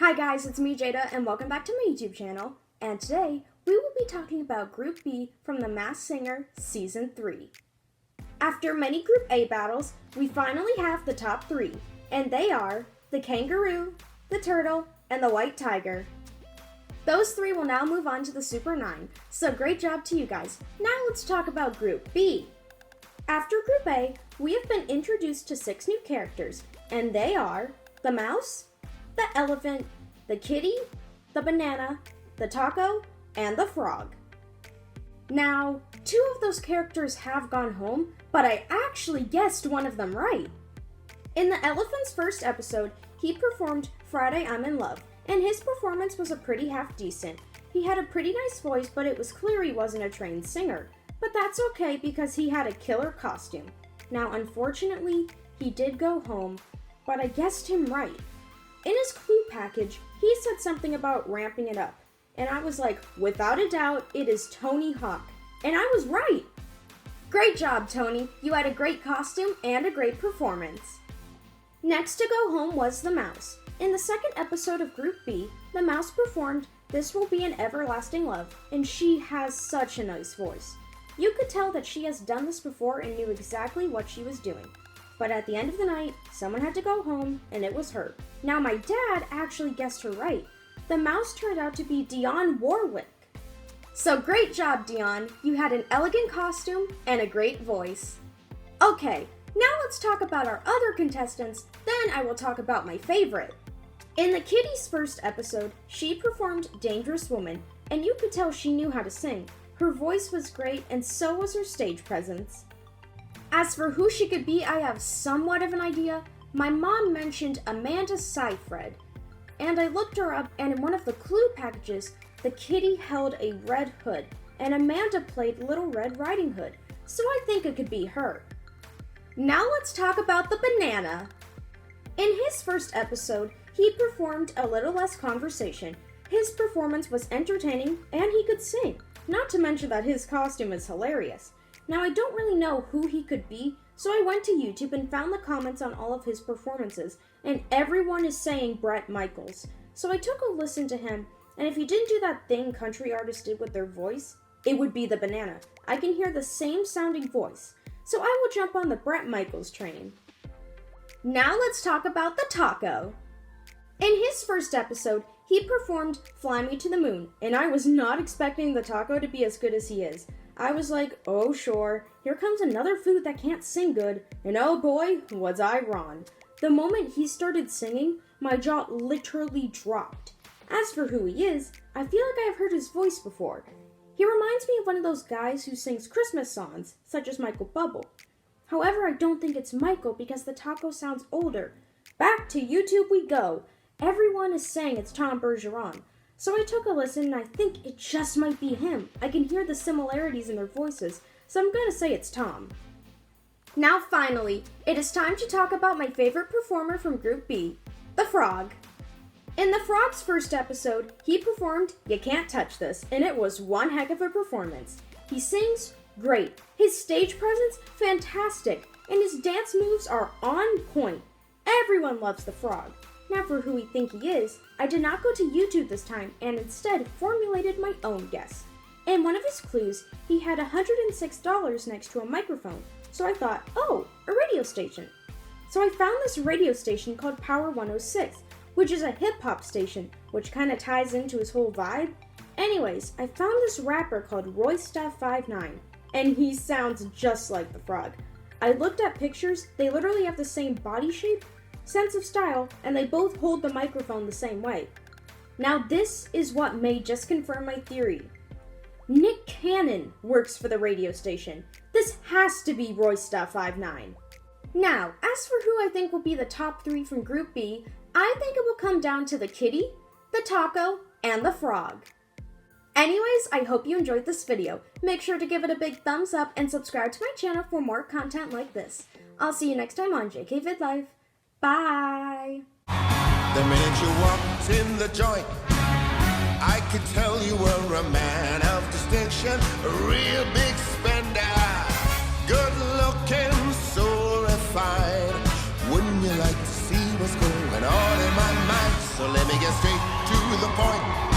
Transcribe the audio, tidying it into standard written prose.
Hi guys, it's me Jada and welcome back to my YouTube channel. And today we will be talking about Group B from The Masked Singer Season 3. After many Group A battles, we finally have the top three, and they are the kangaroo, the turtle, and the white tiger. Those three will now move on to the Super 9, so great job to you guys. Now let's talk about Group B. After Group A, we have been introduced to 6 new characters, and they are the mouse, the elephant, the kitty, the banana, the taco, and the frog. Now, 2 of those characters have gone home, but I actually guessed one of them right. In the elephant's first episode, he performed Friday I'm in Love, and his performance was a pretty half decent. He had a pretty nice voice, but it was clear he wasn't a trained singer. But that's okay because he had a killer costume. Now, unfortunately, he did go home, but I guessed him right. In his clue package, he said something about ramping it up, and I was like, without a doubt, it is Tony Hawk. And I was right! Great job, Tony. You had a great costume and a great performance. Next to go home was the mouse. In the second episode of Group B, the mouse performed This Will Be an Everlasting Love, and she has such a nice voice. You could tell that she has done this before and knew exactly what she was doing. But at the end of the night, someone had to go home, and it was her. Now, my dad actually guessed her right. The mouse turned out to be Dionne Warwick. So great job, Dionne. You had an elegant costume and a great voice. Okay, now let's talk about our other contestants, then I will talk about my favorite. In the kitty's first episode, she performed Dangerous Woman, and you could tell she knew how to sing. Her voice was great, and so was her stage presence. As for who she could be, I have somewhat of an idea. My mom mentioned Amanda Seyfried, and I looked her up, and in one of the clue packages, the kitty held a red hood, and Amanda played Little Red Riding Hood, so I think it could be her. Now let's talk about the banana. In his first episode, he performed A Little Less Conversation. His performance was entertaining, and he could sing, not to mention that his costume is hilarious. Now, I don't really know who he could be, so I went to YouTube and found the comments on all of his performances, and everyone is saying Bret Michaels. So I took a listen to him, and if he didn't do that thing country artists did with their voice, it would be the banana. I can hear the same sounding voice, so I will jump on the Bret Michaels train. Now let's talk about the taco. In his first episode, he performed Fly Me to the Moon, and I was not expecting the taco to be as good as he is. I was like, oh sure, here comes another food that can't sing good, and oh boy, was I wrong. The moment he started singing, my jaw literally dropped. As for who he is, I feel like I've heard his voice before. He reminds me of one of those guys who sings Christmas songs, such as Michael Bublé. However, I don't think it's Michael because the taco sounds older. Back to YouTube we go. Everyone is saying it's Tom Bergeron. So I took a listen and I think it just might be him. I can hear the similarities in their voices, so I'm gonna say it's Tom. Now finally, it is time to talk about my favorite performer from Group B, the frog. In the frog's first episode, he performed You Can't Touch This, and it was one heck of a performance. He sings great, his stage presence fantastic, and his dance moves are on point. Everyone loves the frog. Now for who we think he is, I did not go to YouTube this time and instead formulated my own guess. In one of his clues, he had $106 next to a microphone, so I thought, oh, a radio station. So I found this radio station called Power 106, which is a hip-hop station, which kind of ties into his whole vibe. Anyways, I found this rapper called Roystuff59, and he sounds just like the frog. I looked at pictures, they literally have the same body shape, sense of style, and they both hold the microphone the same way. Now this is what may just confirm my theory. Nick Cannon works for the radio station. This has to be Roystuff59. Now, as for who I think will be the top 3 from Group B, I think it will come down to the kitty, the taco, and the frog. Anyways, I hope you enjoyed this video. Make sure to give it a big thumbs up and subscribe to my channel for more content like this. I'll see you next time on JK Vid Life. Bye! The minute you walked in the joint, I could tell you were a man of distinction, a real big spender, good looking, so refined. Wouldn't you like to see what's going on in my mind? So let me get straight to the point.